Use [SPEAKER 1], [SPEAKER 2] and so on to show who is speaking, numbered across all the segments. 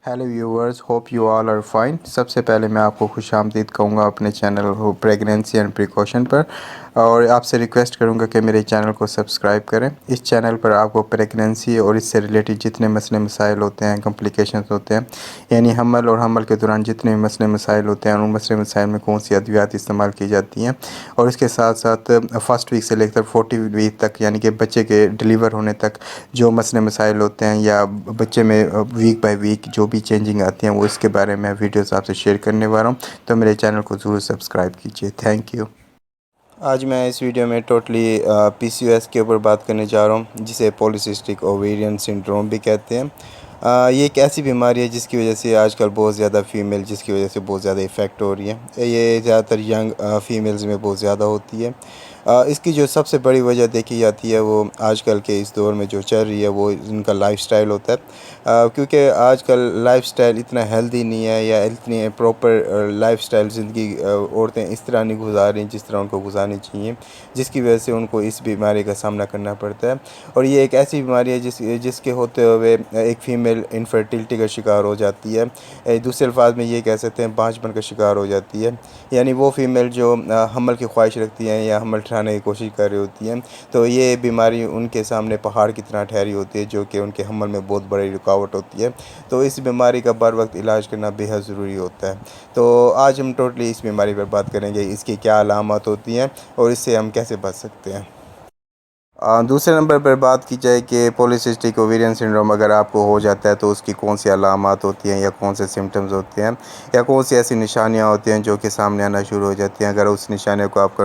[SPEAKER 1] Hello viewers, hope you all are fine. सबसे पहले मैं आपको खुशामदीद कहूँगा अपने चैनल हो प्रेगनेंसी एंड प्रिकॉशन पर, और आपसे रिक्वेस्ट करूँगा कि मेरे चैनल को सब्सक्राइब करें। इस चैनल पर आपको प्रेगनेंसी और इससे रिलेटेड जितने मसले मसाइल होते हैं, कॉम्प्लिकेशंस होते हैं, यानी हमल और हमल के दौरान जितने भी मसले मसाइल होते हैं, उन मसले मसाइल में कौन सी अद्वियात इस्तेमाल की जाती हैं, और इसके साथ साथ फर्स्ट वीक से लेकर 40 वीक तक, यानी कि बच्चे के डिलीवर होने तक जो मसले मसाइल होते हैं या बच्चे में वीक बाय वीक जो भी चेंजिंग आती हैं, वो इसके बारे में वीडियोस आपसे शेयर करने वाला हूँ। तो मेरे चैनल को ज़रूर सब्सक्राइब कीजिए। Thank you. आज मैं इस वीडियो में टोटली पीसीओएस के ऊपर बात करने जा रहा हूँ, जिसे पॉलीसिस्टिक ओवेरियन सिंड्रोम भी कहते हैं। ये एक ऐसी बीमारी है जिसकी वजह से आजकल बहुत ज़्यादा फ़ीमेल जिसकी वजह से बहुत ज़्यादा इफ़ेक्ट हो रही है। ये ज़्यादातर यंग फ़ीमेल्स में बहुत ज़्यादा होती है। इसकी जो सबसे बड़ी वजह देखी जाती है वो आजकल के इस दौर में जो चल रही है वो इनका लाइफस्टाइल होता है। क्योंकि आजकल लाइफस्टाइल इतना हेल्दी नहीं है या इतनी प्रॉपर लाइफस्टाइल ज़िंदगी औरतें इस तरह नहीं गुजार रही जिस तरह उनको गुजारनी चाहिए, जिसकी वजह से उनको इस बीमारी का सामना करना पड़ता है। और ये एक ऐसी बीमारी है जिसके होते हुए एक फ़ीमेल इनफर्टिलिटी का शिकार हो जाती है। दूसरे अल्फाज में ये कह सकते हैं बांझपन का शिकार हो जाती है। यानी वो फ़ीमेल जो हमल की ख्वाहिश रखती हैं या हमल उठाने की कोशिश कर रही होती हैं, तो ये बीमारी उनके सामने पहाड़ की तरह ठहरी होती है, जो कि उनके हमल में बहुत बड़ी रुकावट होती है। तो इस बीमारी का बर वक्त इलाज करना बेहद ज़रूरी होता है। तो आज हम टोटली इस बीमारी पर बात करेंगे, इसकी क्या अलामत होती हैं और इससे हम कैसे बच सकते हैं। दूसरे नंबर पर बात की जाए कि पॉलीसिस्टिक ओवेरियन सिंड्रोम अगर आपको हो जाता है तो उसकी कौन सी अलामत होती हैं या कौन से सिम्टम्स होते हैं या कौन सी ऐसी निशानियां होती हैं जो कि सामने आना शुरू हो जाती हैं। अगर उस निशानियों को आप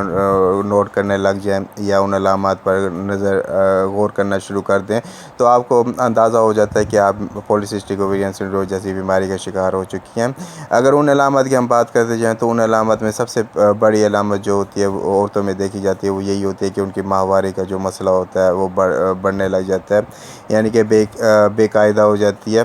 [SPEAKER 1] नोट करने लग जाएं या उन अलामत पर गौर करना शुरू कर दें, तो आपको अंदाज़ा हो जाता है कि आप पॉलीसिस्टिक ओवेरियन सिंड्रोम जैसी बीमारी का शिकार हो चुकी हैं। अगर उन अलामत की हम बात करते जाएँ तो उन अलामत में सबसे बड़ी अलामत जो होती है वो औरतों में देखी जाती है, वो यही होती है कि उनकी माहवारी का जो मसला होता है वो बढ़ने लग जाता है, यानी कि बेकायदा हो जाती है।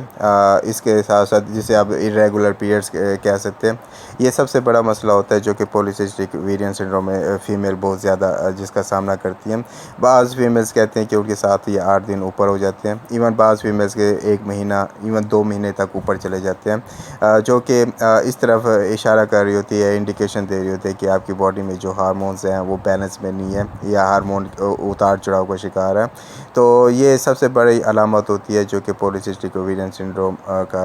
[SPEAKER 1] इसके साथ साथ जिसे आप इरेगुलर पीरियड्स कह सकते हैं, ये सबसे बड़ा मसला होता है जो कि पॉलीसिस्टिक ओवेरियन सिंड्रोम में फ़ीमेल बहुत ज़्यादा जिसका सामना करती हैं। बाज़ फीमेल्स कहते हैं कि उनके 7 या 8 दिन ऊपर हो जाते हैं, इवन बाज़ फीमेल्स के 1 महीना इवन 2 महीने तक ऊपर चले जाते हैं, जो कि इस तरफ इशारा कर रही होती है, इंडिकेशन दे रही होती है कि आपकी बॉडी में जो हार्मोन्स हैं वो बैलेंस में नहीं है या हार्मोन उतार चढ़ाव का शिकार है। तो ये सबसे बड़ी अलामत होती है जो कि पॉलीसिस्टिक ओवेरियन सिंड्रोम का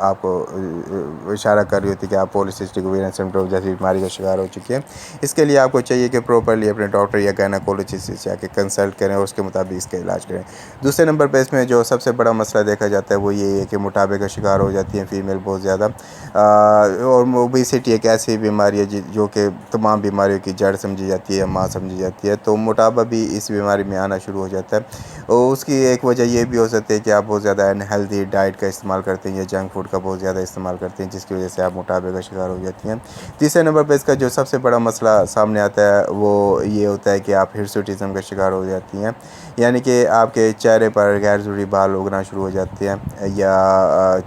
[SPEAKER 1] आपको इशारा कर रही होती है कि आप पॉलीसिस्टिक ओवेरियन सिंड्रोम जैसी बीमारी का शिकार हो चुके हैं। इसके लिए आपको चाहिए कि प्रॉपरली अपने डॉक्टर या गायनेकोलॉजिस्ट से जाके कंसल्ट करें और उसके मुताबिक इसका इलाज करें। दूसरे नंबर पर इसमें जो सबसे बड़ा मसला देखा जाता है वो ये है कि मोटापे का शिकार हो जाती हैं फ़ीमेल बहुत ज़्यादा। और ओबेसिटी एक ऐसी बीमारी है जो कि तमाम बीमारियों की जड़ समझी जाती है, माँ समझी जाती है। तो मोटापा भी इस बीमारी में आना शुरू हो जाता है। और उसकी एक वजह ये भी हो सकती है कि आप बहुत ज़्यादा अनहेल्दी डाइट का इस्तेमाल करते हैं या जंक फूड का बहुत ज़्यादा इस्तेमाल करते हैं, जिसकी वजह से आप मोटापे का शिकार हो जाती हैं। तीसरे नंबर पर इसका जो सबसे बड़ा मसला सामने आता है वो ये होता है कि आप हिर्सुटिज़म का शिकार हो जाती हैं, यानी कि आपके चेहरे पर गैर ज़रूरी बाल उगना शुरू हो जाते हैं या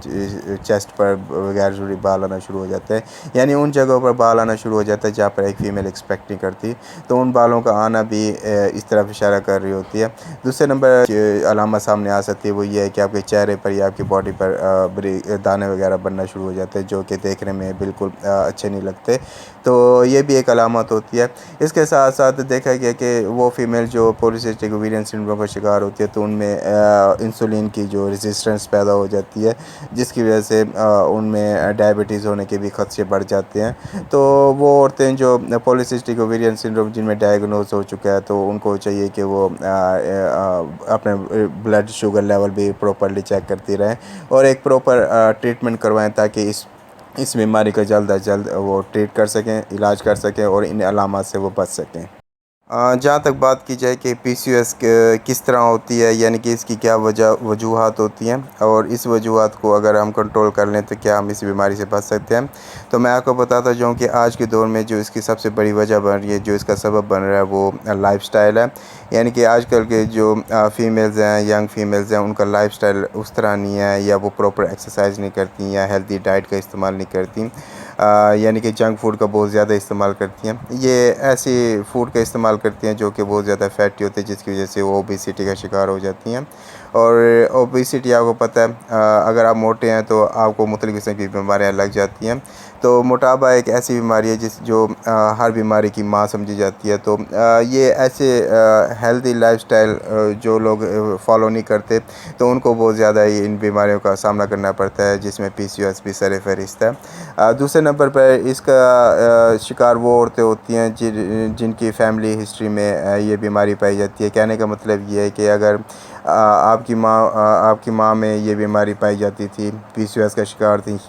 [SPEAKER 1] चेस्ट पर गैर ज़रूरी बाल आना शुरू हो जाते हैं, यानी उन जगहों पर बाल आना शुरू हो जाता है जहाँ पर एक फ़ीमेल एक्सपेक्ट नहीं करती। तो उन बालों का आना भी इस तरफ इशारा कर रही होती है। दूसरे नंबर जो अलामत सामने आ सकती है वो ये है कि आपके चेहरे पर या आपकी बॉडी पर दाने वगैरह बनना शुरू हो जाते हैं, जो कि देखने में बिल्कुल अच्छे नहीं लगते। तो ये भी एक अलामत होती है। इसके साथ साथ देखा गया कि वो फ़ीमेल जो पॉलीसिस्टिक ओवेरियन सिंड्रोम का शिकार होती है तो उनमें इंसुलिन की जो रेजिस्टेंस पैदा हो जाती है, जिसकी वजह से उनमें डायबिटीज़ होने के भी खदशे बढ़ जाते हैं। तो वो औरतें जो पॉलीसिस्टिक ओवेरियन सिंड्रोम जिनमें डायग्नोज हो चुका है, तो उनको चाहिए कि वो अपने ब्लड शुगर लेवल भी प्रॉपरली चेक करती रहें और एक प्रॉपर ट्रीटमेंट करवाएं, ताकि इस बीमारी का जल्द अज जल्द वो ट्रीट कर सकें, इलाज कर सकें और इन अलामत से वो बच सकें। जहाँ तक बात की जाए कि पीसीओएस किस तरह होती है, यानी कि इसकी क्या वजूहात होती हैं और इस वजूहात को अगर हम कंट्रोल कर लें तो क्या हम इस बीमारी से बच सकते हैं। तो मैं आपको बताता जाऊँ कि आज के दौर में जो इसकी सबसे बड़ी वजह बन रही है, जो इसका सबब बन रहा है, वो लाइफस्टाइल है। यानी कि आजकल के जो फ़ीमेल्स हैं, यंग फ़ीमेल्स हैं, उनका लाइफस्टाइल उस तरह नहीं है, या वो प्रॉपर एक्सरसाइज नहीं करती या हेल्दी डाइट का इस्तेमाल नहीं करती, यानी कि जंक फूड का बहुत ज़्यादा इस्तेमाल करती हैं। ये ऐसी फूड का इस्तेमाल करती हैं जो कि बहुत ज़्यादा फैटी होते हैं, जिसकी वजह से वो ओबेसिटी का शिकार हो जाती हैं। और ओबेसिटी आपको पता है, अगर आप मोटे हैं तो आपको मुख्तलिफ़ किस्म की बीमारियाँ लग जाती हैं। तो मोटापा एक ऐसी बीमारी है जो हर बीमारी की माँ समझी जाती है। तो ये ऐसे हेल्दी लाइफस्टाइल जो लोग फॉलो नहीं करते तो उनको बहुत ज़्यादा इन बीमारियों का सामना करना पड़ता है, जिसमें PCOS भी सर-ए-फ़हरिस्त है। दूसरे नंबर पर इसका शिकार वो औरतें होती हैं जिनकी फ़ैमिली हिस्ट्री में ये बीमारी पाई जाती है। कहने का मतलब ये है कि अगर आपकी माँ में ये बीमारी पाई जाती थी, PCOS का शिकार थी,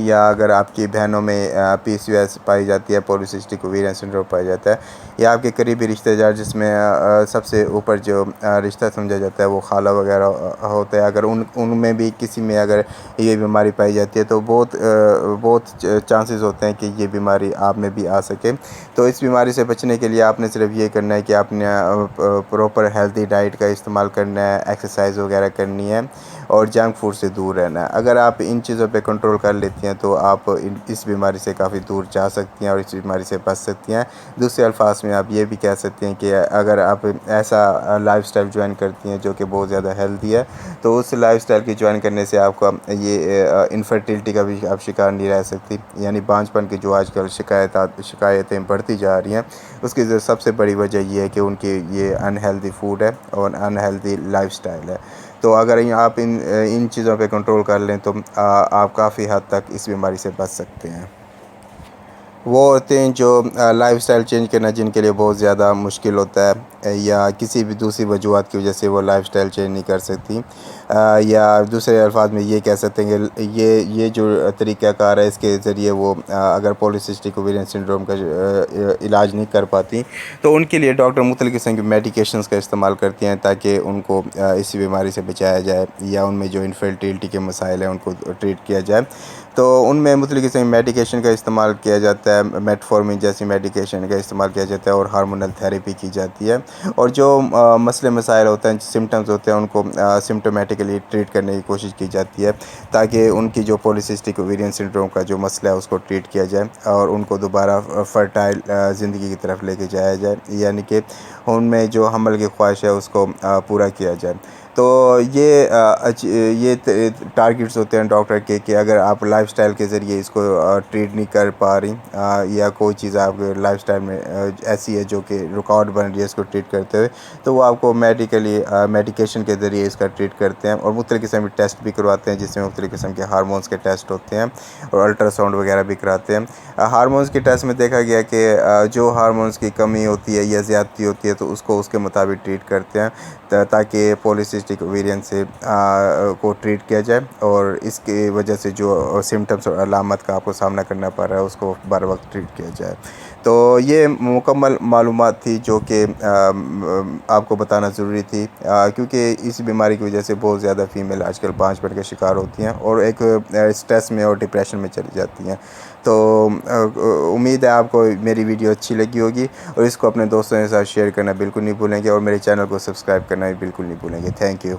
[SPEAKER 1] या अगर आपकी बहनों में PCOS पाई जाती है, पॉलीसिस्टिक ओवेरियन सिंड्रोम पाया जाता है, या आपके करीबी रिश्तेदार जिसमें सबसे ऊपर जो रिश्ता समझा जाता है वो खाला वगैरह होता है, अगर उनमें भी किसी में अगर ये बीमारी पाई जाती है तो बहुत चांसेस होते हैं कि ये बीमारी आप में भी आ सके। तो इस बीमारी से बचने के लिए आपने सिर्फ ये करना है कि आपने प्रॉपर हेल्दी डाइट का इस्तेमाल करना है, एक्सरसाइज वगैरह करनी है और जंक फूड से दूर रहना है। अगर आप इन चीज़ों पे कंट्रोल कर लेती हैं तो आप इस बीमारी से काफ़ी दूर जा सकती हैं और इस बीमारी से बच सकती हैं। दूसरे अल्फाज में आप ये भी कह सकती हैं कि अगर आप ऐसा लाइफस्टाइल ज्वाइन करती हैं जो कि बहुत ज़्यादा हेल्दी है, तो उस लाइफस्टाइल की ज्वाइन करने से आपका ये इनफर्टिलिटी का भी आप शिकार नहीं रह सकती, यानी बांझपन की जो आजकल शिकायतें बढ़ती जा रही हैं, उसकी जो सबसे बड़ी वजह ये है कि उनकी ये अनहेल्दी फूड है और अनहेल्दी लाइफस्टाइल है। तो अगर आप इन चीज़ों पे कंट्रोल कर लें तो आप काफ़ी हद तक इस बीमारी से बच सकते हैं। वो औरतें जो लाइफस्टाइल चेंज करना जिनके लिए बहुत ज़्यादा मुश्किल होता है, या किसी भी दूसरी वजूहत की वजह से वो लाइफस्टाइल चेंज नहीं कर सकती, या दूसरे अल्फाज में ये कह सकते हैं कि ये जो तरीक़ाकार है इसके ज़रिए वो अगर पॉलीसिस्टिक ओवेरियन सिंड्रोम का इलाज नहीं कर पाती तो उनके लिए डॉक्टर मुख्तलिफ़ किस्म की मेडिकेशंस का इस्तेमाल करती हैं ताकि उनको इस बीमारी से बचाया जाए या उनमें जो इनफर्टिलिटी के मसाइल हैं उनको ट्रीट किया जाए। तो उनमें मुख्तलिफ़ किस्म की मेडिकेशन का इस्तेमाल किया जाता है, मेटफॉर्मिन जैसी मेडिकेशन का इस्तेमाल किया जाता है और हार्मोनल थेरेपी की जाती है। और जो मसले मसाइल होते हैं, सिम्टम्स होते हैं, उनको सिम्टोमेटिकली ट्रीट करने की कोशिश की जाती है ताकि उनकी जो पॉलीसिस्टिक ओवेरियन सिंड्रोम का जो मसला है उसको ट्रीट किया जाए और उनको दोबारा फर्टाइल ज़िंदगी की तरफ लेके जाया जाए, यानी कि उनमें जो हमल की ख्वाहिश है उसको पूरा किया जाए। तो ये टारगेट्स होते हैं डॉक्टर के कि अगर आप लाइफस्टाइल के ज़रिए इसको ट्रीट नहीं कर पा रही, या कोई चीज़ आपके लाइफस्टाइल में ऐसी है जो कि रुकावट बन रही है इसको ट्रीट करते हुए, तो वो आपको मेडिकेशन के ज़रिए इसका ट्रीट करते हैं और मुख्तलिफ़ किस्म के टेस्ट भी करवाते हैं जिसमें मुख्तलिफ़ किस्म के हार्मोन्स के टेस्ट होते हैं और अल्ट्रासाउंड वगैरह भी कराते हैं। हार्मोन्स के टेस्ट में देखा गया कि जो हार्मोन्स की कमी होती है या ज़्यादती होती है तो उसको उसके मुताबिक ट्रीट करते हैं ताकि पॉलीसिस्टिक ओवेरियन से को ट्रीट किया जाए और इसकी वजह से जो सिम्टम्स और अलामत का आपको सामना करना पड़ रहा है उसको बर वक्त ट्रीट किया जाए। तो ये मुकम्मल मालूमात थी जो कि आपको बताना ज़रूरी थी, क्योंकि इस बीमारी की वजह से बहुत ज़्यादा फ़ीमेल आजकल बांझपन के शिकार होती हैं और एक स्ट्रेस में और डिप्रेशन में चली जाती हैं। तो उम्मीद है आपको मेरी वीडियो अच्छी लगी होगी और इसको अपने दोस्तों के साथ शेयर करना बिल्कुल नहीं भूलेंगे और मेरे चैनल को सब्सक्राइब करना भी बिल्कुल नहीं भूलेंगे। Thank you.